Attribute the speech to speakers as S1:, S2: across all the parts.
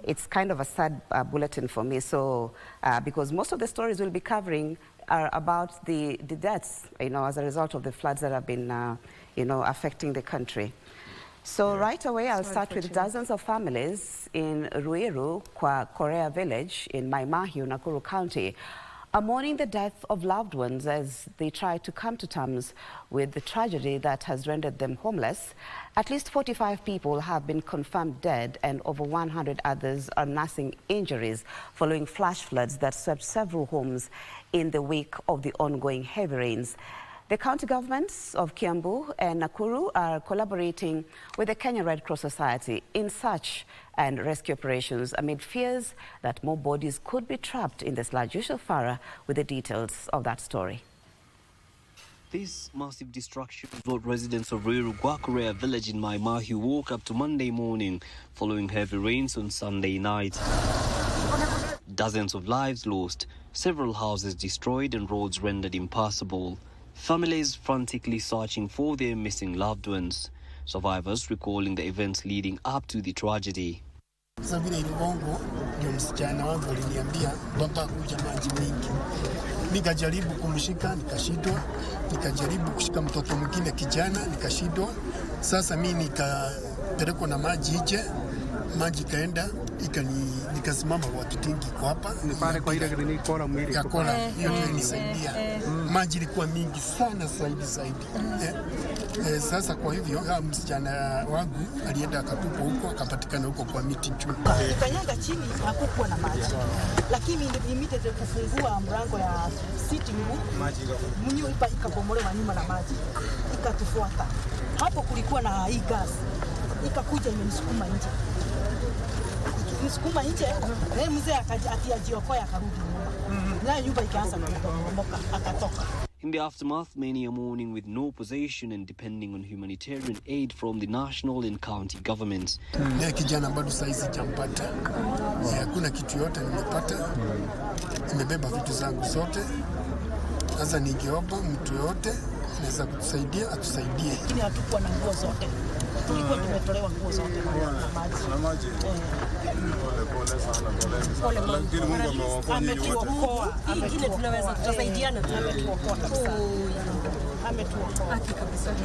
S1: it's kind of a sad bulletin for me. So, because most of the stories we'll be covering are about the deaths, as a result of the floods that have been, affecting the country. So right away, I'll start with dozens of families in Ruiru, Korea village in Maimahiu, Nakuru County, are mourning the death of loved ones as they try to come to terms with the tragedy that has rendered them homeless. At least 45 people have been confirmed dead and over 100 others are nursing injuries following flash floods that swept several homes in the wake of the ongoing heavy rains. The county governments of Yambo and Nakuru are collaborating with the Kenya Red Cross Society in search and rescue operations amid fears that more bodies could be trapped in this large Farah with the details of that story.
S2: This massive destruction brought residents of Ruiru Korea village in Maimahiu woke up to Monday morning following heavy rains on Sunday night. Dozens of lives lost, several houses destroyed and roads rendered impassable. Families frantically searching for their missing loved ones. Survivors recalling the events leading up to the tragedy.
S3: Nikajaribu kumshika nikashindwa, nikajaribu kushika mtoto mwingine kijana nikashindwa. Sasa mimi nikapelekwa na maji nje, maji kaenda nikasimama kwa kitingi kwa hapa ni pale kwa ile kliniki kora mwili ya kora hiyo ndio inisaidia. Maji ilikuwa mingi sana zaidi. Sasa kwa hivyo msichana wangu alienda akatupa huko akapatikana huko kwa miti juu.
S4: Kanyaga chini hakukuwa na maji. Lakini immediately kufungua mlango ya sitting room maji nyumba ikabomolewa nyuma na maji. Ikatufuata. Hapo kulikuwa na hii gas. Ikakuja imenisukuma nje. Nisukuma nje, mzee akajiokoa akarudi nyuma. Na nyumba ikaanza kubomoka akatoka.
S2: In the aftermath, many are mourning with no possession and depending on humanitarian aid from the national and county governments.
S3: Kijana bado saizi jampata. Hakuna kitu yote nimepata. Nimebeba vitu zangu zote. Sasa ningeomba mtu yote anaweza kutusaidia atusaidie.
S4: Lakini hatukuwa na nguo zote. Tulikuwa tumetolewa nguo zote na maji. Pole Mungu ametuokoa. Ingine tunaweza kusaidiana, ametuokoa kabisa. Ametuokoa kabisa.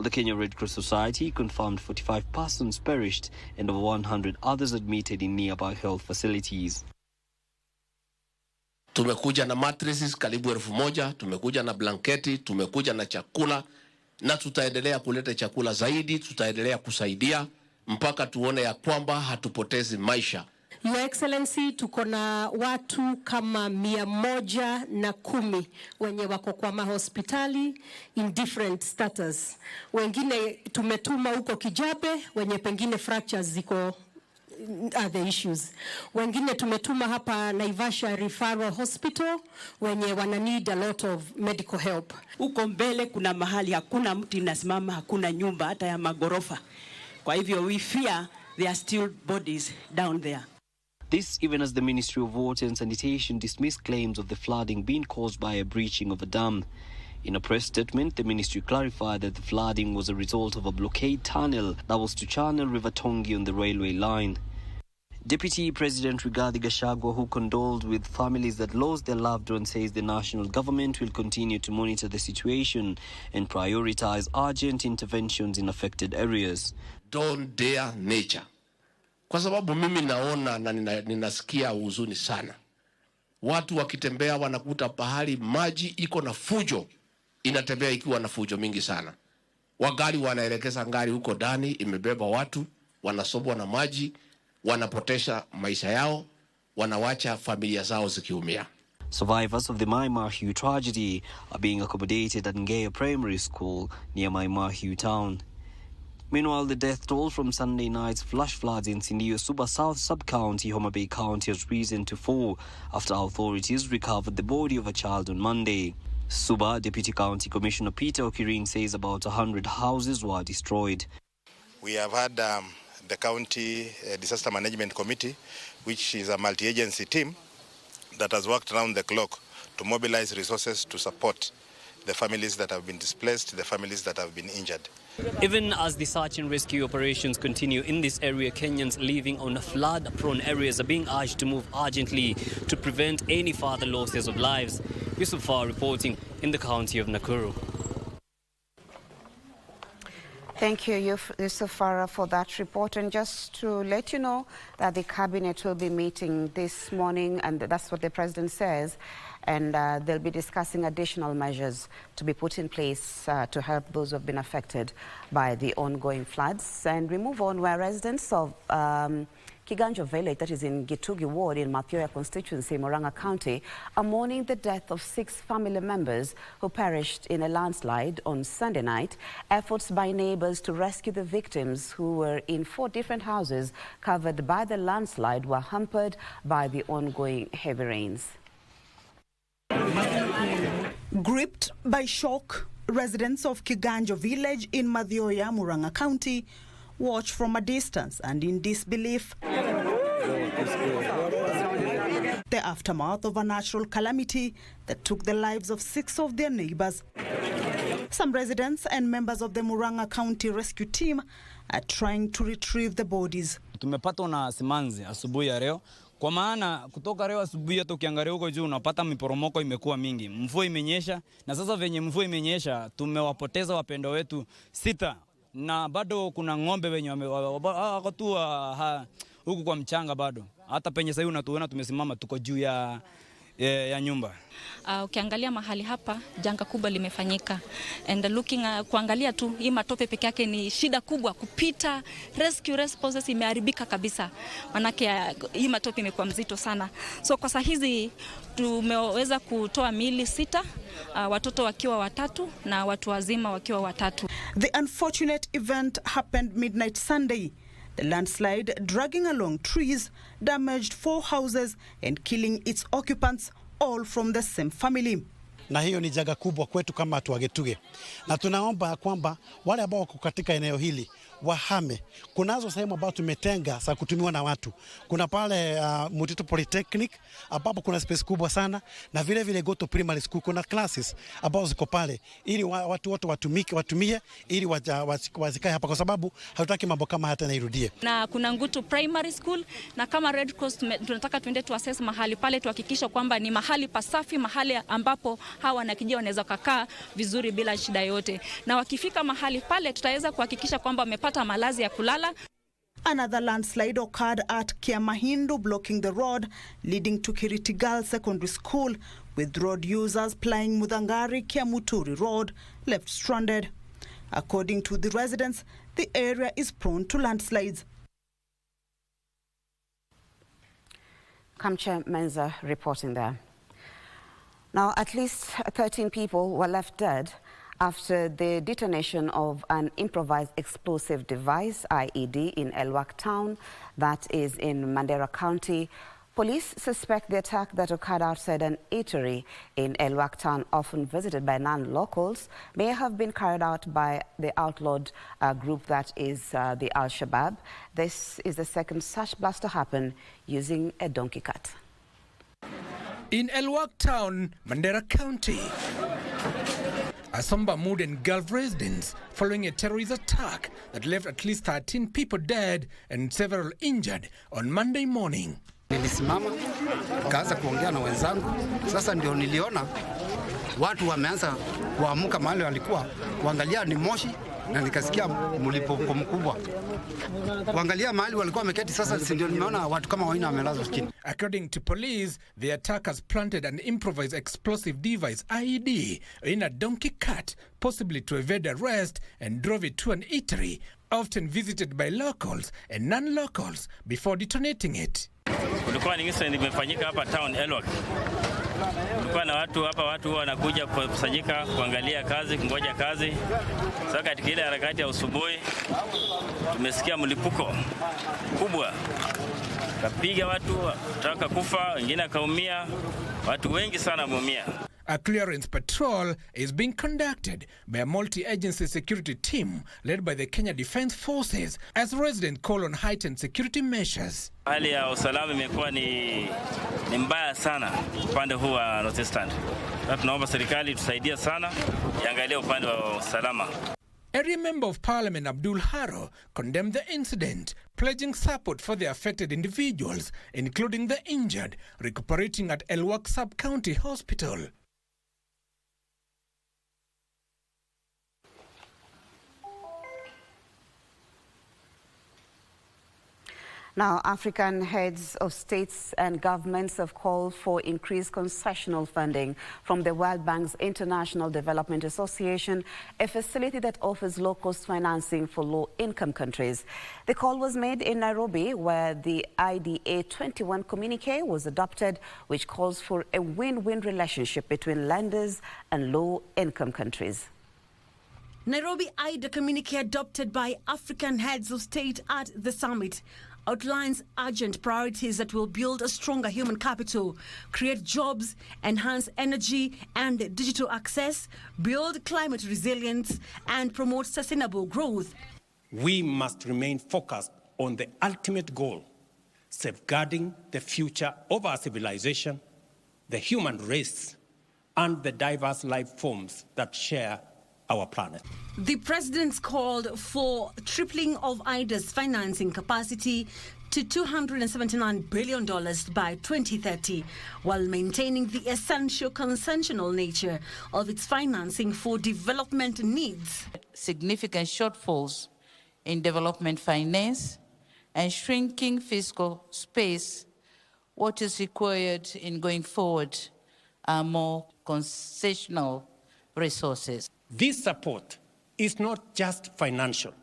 S2: The Kenya Red Cross Society confirmed 45 persons perished and over 100 others admitted in nearby health facilities.
S5: Tumekuja na mattresses karibu 1000, tumekuja na blanketi, tumekuja na chakula na tutaendelea kuleta chakula zaidi, tutaendelea kusaidia mpaka tuone ya kwamba hatupotezi maisha.
S6: Your Excellency, tuko na watu kama 110 wenye wako kwa mahospitali in different status. Wengine tumetuma huko Kijabe wenye pengine fractures ziko other issues. Wengine tumetuma hapa Naivasha Referral Hospital wenye wana need a lot of medical help.
S7: Uko mbele kuna mahali hakuna mtu inasimama, hakuna nyumba hata ya magorofa. Kwa hivyo we fear there are still bodies down there.
S2: This even as the Ministry of Water and Sanitation dismissed claims of the flooding being caused by a breaching of a dam. In a press statement, the ministry clarified that the flooding was a result of a blockade tunnel that was to channel River Tongi on the railway line. Deputy President Rigathi Gachagua, who condoled with families that lost their loved ones, says the national government will continue to monitor the situation and prioritize urgent interventions in affected areas.
S5: Don't dare nature. Kwa sababu mimi naona na ninasikia huzuni sana. Watu wakitembea wanakuta pahali maji iko na fujo, inatembea ikiwa na fujo mingi sana. Wagari wanaelekeza ngari huko ndani imebeba watu, wanasobwa na maji, wanapotesha maisha yao, wanawacha familia zao zikiumia.
S2: Survivors of the Maimahiu tragedy are being accommodated at Ngea Primary School near Maimahiu town. Meanwhile, the death toll from Sunday night's flash floods in Sindio Suba South Sub-County, Homa Bay County has risen to 4 after authorities recovered the body of a child on Monday. Suba Deputy County Commissioner Peter Okiring says about 100 houses were destroyed.
S8: We have had the County Disaster Management Committee, which is a multi-agency team that has worked around the clock to mobilize resources to support the families that have been displaced, the families that have been injured.
S2: Even as the search and rescue operations continue in this area, Kenyans living on flood-prone areas are being urged to move urgently to prevent any further losses of lives. Yusufar reporting in the county of Nakuru.
S1: Thank you, Yusufara, for that report. And just to let you know that the cabinet will be meeting this morning, and that's what the president says, and they'll be discussing additional measures to be put in place to help those who have been affected by the ongoing floods. And we move on, where residents of Kiganjo Village, that is in Gitugi Ward in Mathioya constituency, Murang'a County, are mourning the death of 6 family members who perished in a landslide on Sunday night. Efforts by neighbors to rescue the victims, who were in 4 different houses covered by the landslide, were hampered by the ongoing heavy rains.
S9: Gripped by shock, residents of Kiganjo Village in Mathioya, Murang'a County, watch from a distance and in disbelief. The aftermath of a natural calamity that took the lives of 6 of their neighbors. Some residents and members of the Murang'a County rescue team are trying to retrieve the bodies.
S10: Tumepatwa na simanzi asubuhi ya leo. Kwa maana kutoka leo asubuhi hata ukiangalia huko juu unapata miporomoko imekuwa mingi. Mvua imenyesha, na sasa venye mvua imenyesha tumewapoteza wapendo wetu 6. Na bado kuna ng'ombe wenye wako tu huku kwa mchanga bado. Hata penye sasa unatuona tumesimama tuko juu ya nyumba.
S11: Ukiangalia mahali hapa janga kubwa limefanyika, and looking kuangalia tu hii matope peke yake ni shida kubwa kupita. Rescue responses imeharibika kabisa, manake hii matope imekuwa mzito sana. So kwa saa hizi tumeweza kutoa miili 6, watoto wakiwa 3 na watu wazima wakiwa 3.
S9: The unfortunate event happened midnight Sunday. The landslide, dragging along trees, damaged 4 houses and killing its occupants, all from the same family.
S12: Na hiyo ni jaga kubwa kwetu kama watu wa Getuge. Na tunaomba kwamba wale ambao wako katika eneo hili wahame. Kunazo sehemu ambazo tumetenga za kutumiwa na watu. Kuna pale Mutito Polytechnic ambapo kuna space kubwa sana, na vile vile Goto Primary School kuna classes ambazo ziko pale ili watu wote watumie ili wazikae hapa, kwa sababu hatutaki mambo kama hata nairudie.
S11: Na kuna Ngutu Primary School, na kama Red Cross tunataka tuende tu assess mahali pale, tuhakikisha kwamba ni mahali pasafi, mahali ambapo hawa wanakijia wanaweza kukaa vizuri bila shida yote. Na wakifika mahali pale tutaweza kuhakikisha kwamba wamepata malazi ya kulala.
S9: Another landslide occurred at Kiamahindu, blocking the road leading to Kiritigal Secondary School, with road users plying Mudangari Kiamuturi Road left stranded. According to the residents, the area is prone to landslides.
S1: Kamcha Menza reporting there. Now, at least 13 people were left dead after the detonation of an improvised explosive device, IED, in Elwak town, that is in Mandera County. Police suspect the attack that occurred outside an eatery in Elwak town, often visited by non-locals, may have been carried out by the outlawed group that is the Al-Shabaab. This is the second such blast to happen using a donkey cart.
S13: In Elwak town, Mandera County, a somber mood engulfed residents following a terrorist attack that left at least 13 people dead and several injured on Monday morning.
S14: Nilisimama, nikaanza kuongea na wenzangu. Sasa ndio niliona watu wameanza kuamka mahali walikuwa, kuangalia ni moshi, na nikasikia mlipuko mkubwa. Kuangalia mahali walikuwa wameketi, sasa ndio nimeona watu kama waina wamelazwa chini.
S13: According to police, the attackers planted an improvised explosive device, IED, in a donkey cart, possibly to evade arrest, and drove it to an eatery, often visited by locals and non-locals, before detonating it.
S15: Kulikuwa ni incident imefanyika hapa town Elwak. Kulikuwa na watu hapa, watu wanakuja kusanyika kuangalia kazi, kungoja kazi. Sasa katika ile harakati ya usubuhi tumesikia mlipuko kubwa. Kapiga watu, wataka kufa, wengine akaumia, watu wengi sana wameumia.
S13: A clearance patrol is being conducted by a multi-agency security team led by the Kenya Defence Forces as residents call on heightened security measures.
S15: Hali ya usalama imekuwa ni mbaya sana upande huu wa Northeastern. Tunaomba serikali tusaidia sana, iangalie upande wa usalama.
S13: Area Member of Parliament Abdul Haro condemned the incident, pledging support for the affected individuals, including the injured, recuperating at Elwak Sub-County Hospital.
S1: Now, African heads of states and governments have called for increased concessional funding from the World Bank's International Development Association, a facility that offers low-cost financing for low-income countries. The call was made in Nairobi, where the IDA 21 communique was adopted, which calls for a win-win relationship between lenders and low-income countries.
S16: Nairobi IDA communique adopted by African heads of state at the summit outlines urgent priorities that will build a stronger human capital, create jobs, enhance energy and digital access, build climate resilience, and promote sustainable growth.
S17: We must remain focused on the ultimate goal, safeguarding the future of our civilization, the human race, and the diverse life forms that share our planet.
S16: The president's called for tripling of IDA's financing capacity to $279 billion by 2030, while maintaining the essential concessional nature of its financing for development needs.
S18: Significant shortfalls in development finance and shrinking fiscal space, what is required in going forward are more concessional resources.
S17: This support is not just financial.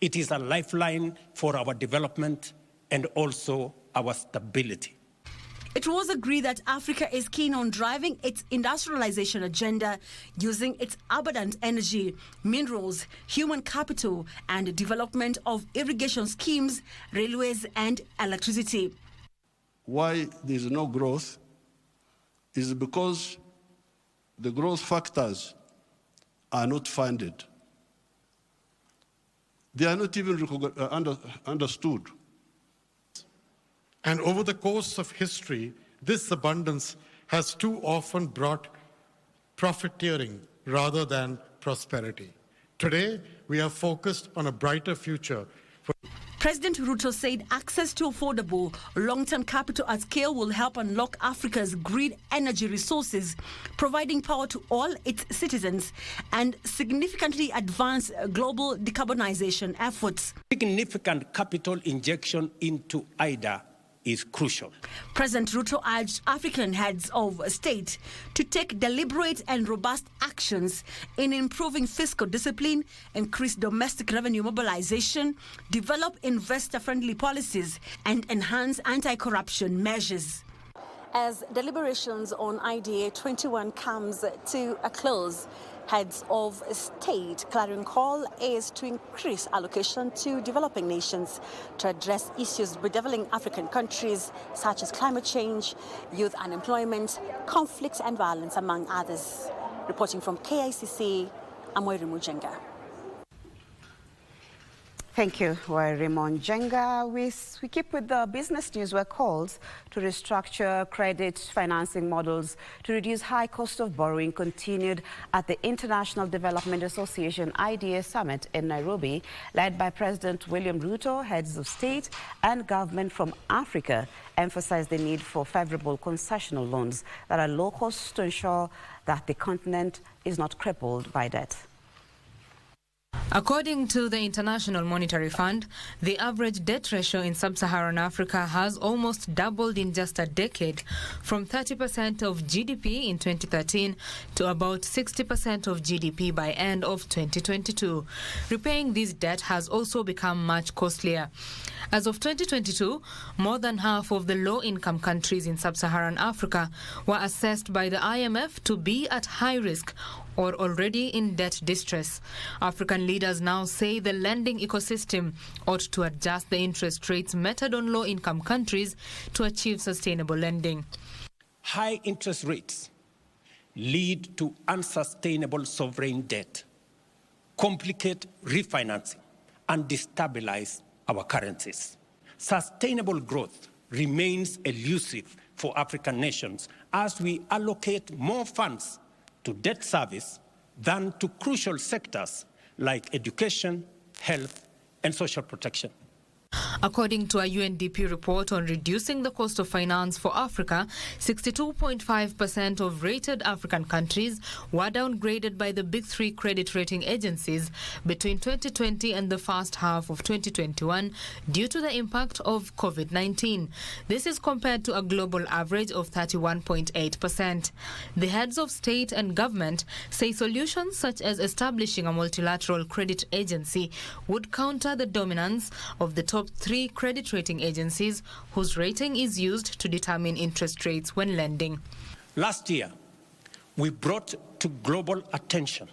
S17: It is a lifeline for our development and also our stability.
S16: It was agreed that Africa is keen on driving its industrialization agenda using its abundant energy, minerals, human capital, and development of irrigation schemes, railways, and electricity.
S19: Why there is no growth is because the growth factors are not funded. They are not even understood.
S20: And over the course of history, this abundance has too often brought profiteering rather than prosperity. Today, we are focused on a brighter future.
S16: President Ruto said access to affordable long-term capital at scale will help unlock Africa's green energy resources, providing power to all its citizens and significantly advance global decarbonization efforts.
S17: Significant capital injection into IDA is crucial.
S16: President Ruto urged African heads of state to take deliberate and robust actions in improving fiscal discipline, increase domestic revenue mobilization, develop investor-friendly policies, and enhance anti-corruption measures. As deliberations on IDA 21 comes to a close, heads of state clarion call is to increase allocation to developing nations to address issues bedeviling African countries such as climate change, youth unemployment, conflicts and violence, among others. Reporting from KICC, I'm Wairimu Jenga.
S1: Thank you, Wairimu Jenga. We keep with the business news where calls to restructure credit financing models to reduce high cost of borrowing continued at the International Development Association IDA Summit in Nairobi, led by President William Ruto. Heads of state and government from Africa emphasized the need for favorable concessional loans that are low cost to ensure that the continent is not crippled by debt.
S21: According to the International Monetary Fund, the average debt ratio in sub-Saharan Africa has almost doubled in just a decade, from 30% of GDP in 2013 to about 60% of GDP by end of 2022. Repaying this debt has also become much costlier. As of 2022, more than half of the low-income countries in sub-Saharan Africa were assessed by the IMF to be at high risk or already in debt distress. African leaders now say the lending ecosystem ought to adjust the interest rates meted on low-income countries to achieve sustainable lending.
S17: High interest rates lead to unsustainable sovereign debt, complicate refinancing, and destabilize our currencies. Sustainable growth remains elusive for African nations as we allocate more funds to debt service than to crucial sectors like education, health, and social protection.
S21: According to a UNDP report on reducing the cost of finance for Africa, 62.5% of rated African countries were downgraded by the big three credit rating agencies between 2020 and the first half of 2021 due to the impact of COVID-19. This is compared to a global average of 31.8%. The heads of state and government say solutions such as establishing a multilateral credit agency would counter the dominance of the top three credit rating agencies whose rating is used to determine interest rates when lending.
S17: Last year, we brought to global attention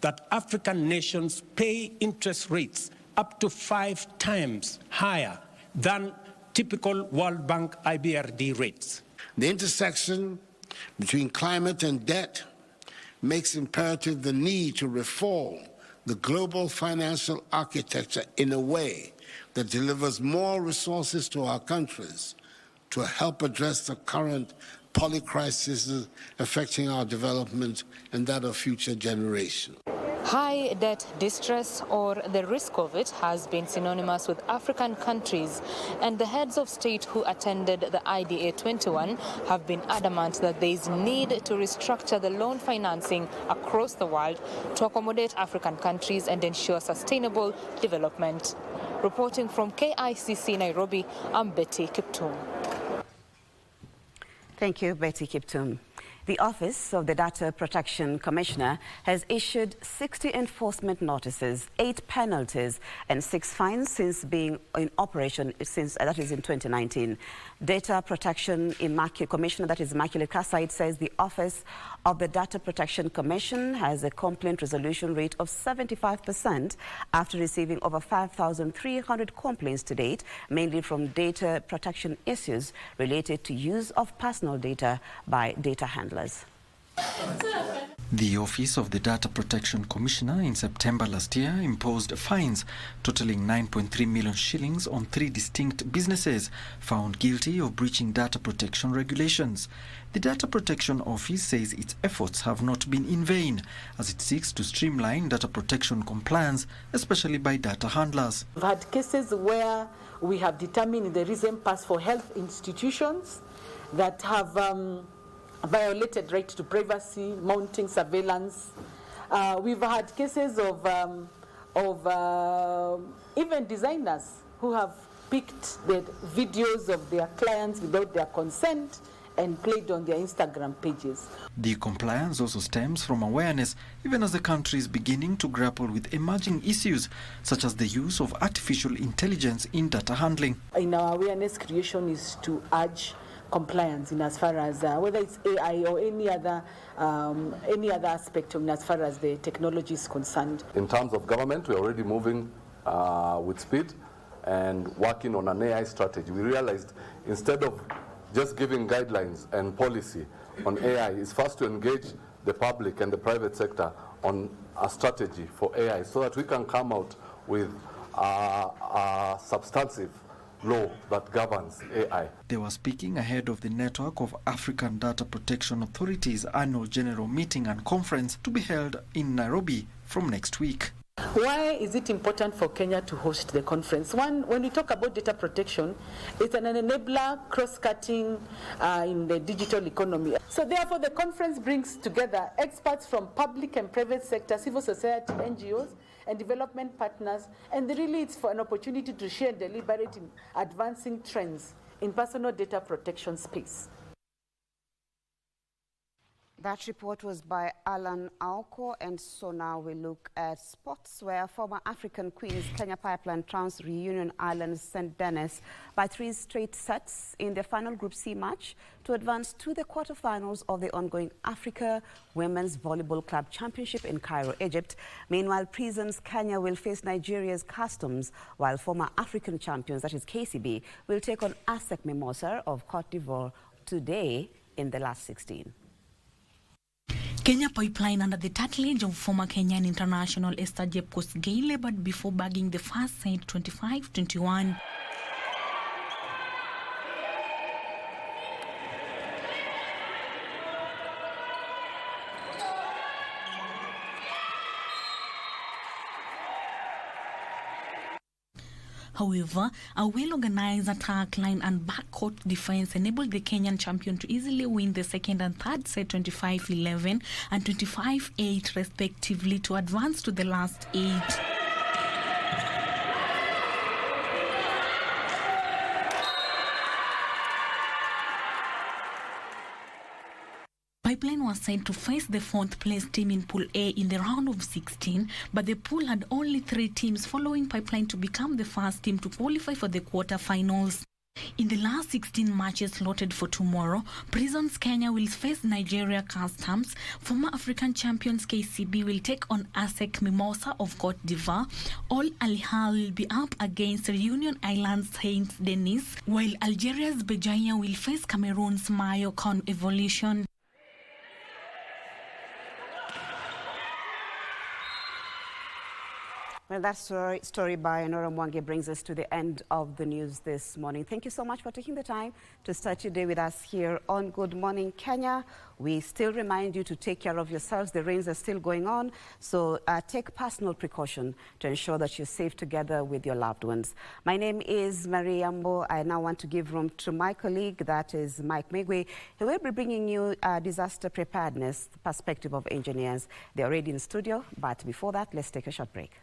S17: that African nations pay interest rates up to 5 times higher than typical World Bank IBRD rates.
S3: The intersection between climate and debt makes imperative the need to reform the global financial architecture in a way that delivers more resources to our countries to help address the current polycrises affecting our development and that of future generations.
S21: High debt distress, or the risk of it, has been synonymous with African countries, and the heads of state who attended the IDA 21 have been adamant that there is need to restructure the loan financing across the world to accommodate African countries and ensure sustainable development. Reporting from KICC Nairobi, I'm Betty Kiptum.
S1: Thank you, Betty Kiptum. The Office of the Data Protection Commissioner has issued 60 enforcement notices, 8 penalties and 6 fines since being in operation that is in 2019. Data Protection Commissioner, that is Immaculate Kasait, says the Office of the Data Protection Commission has a complaint resolution rate of 75% after receiving over 5,300 complaints to date, mainly from data protection issues related to use of personal data by data handlers.
S22: The Office of the Data Protection Commissioner in September last year imposed fines totaling 9.3 million shillings on 3 distinct businesses found guilty of breaching data protection regulations. The Data Protection Office says its efforts have not been in vain as it seeks to streamline data protection compliance, especially by data handlers.
S4: We've had cases where we have determined there is impasse for health institutions that have violated right to privacy, mounting surveillance. We've had cases of even designers who have picked the videos of their clients without their consent and played on their Instagram pages.
S22: The compliance also stems from awareness, even as the country is beginning to grapple with emerging issues, such as the use of artificial intelligence in data handling.
S4: In our awareness creation is to urge compliance in as far as whether it's AI or any other aspect in as far as the technology is concerned.
S23: In terms of government, we're already moving with speed and working on an AI strategy. We realized instead of just giving guidelines and policy on AI, is first to engage the public and the private sector on a strategy for AI so that we can come out with a substantive law that governs AI.
S22: They were speaking ahead of the Network of African Data Protection Authorities annual general meeting and conference to be held in Nairobi from next week.
S4: Why is it important for Kenya to host the conference? One, when we talk about data protection, it's an enabler, cross-cutting in the digital economy. So therefore, the conference brings together experts from public and private sector, civil society, NGOs, and development partners, and really it's for an opportunity to share and deliberate in advancing trends in personal data protection space.
S1: That report was by Alan Aoko, and so now we look at sports, where former African Queens Kenya Pipeline trounced Reunion Islands St. Denis by 3 straight sets in their final Group C match to advance to the quarterfinals of the ongoing Africa Women's Volleyball Club Championship in Cairo, Egypt. Meanwhile, Prisons Kenya will face Nigeria's Customs, while former African champions, that is KCB, will take on ASEC Mimosa of Cote d'Ivoire today in the last 16.
S24: Kenya Pipeline, under the tutelage of former Kenyan international Esther Jepkosgei, labored before bagging the first set 25-21. However, a well-organized attack line and backcourt defense enabled the Kenyan champion to easily win the second and third set 25-11 and 25-8 respectively to advance to the last 8. Pipeline was set to face the fourth-place team in Pool A in the round of 16, but the pool had only 3 teams, following Pipeline to become the first team to qualify for the quarter-finals. In the last 16 matches slotted for tomorrow, Prisons Kenya will face Nigeria Customs, former African champions KCB will take on ASEC Mimosa of Cote d'Ivoire, Al Ahly will be up against Reunion Islands Saint Denis, while Algeria's Bejaia will face Cameroon's Mayocon Evolution.
S1: Well, that story by Nora Mwangi brings us to the end of the news this morning. Thank you so much for taking the time to start your day with us here on Good Morning Kenya. We still remind you to take care of yourselves. The rains are still going on, so take personal precaution to ensure that you're safe together with your loved ones. My name is Marie Yambo. I now want to give room to my colleague, that is Mike Megwe, who will be bringing you disaster preparedness perspective of engineers. They're already in studio, but before that, let's take a short break.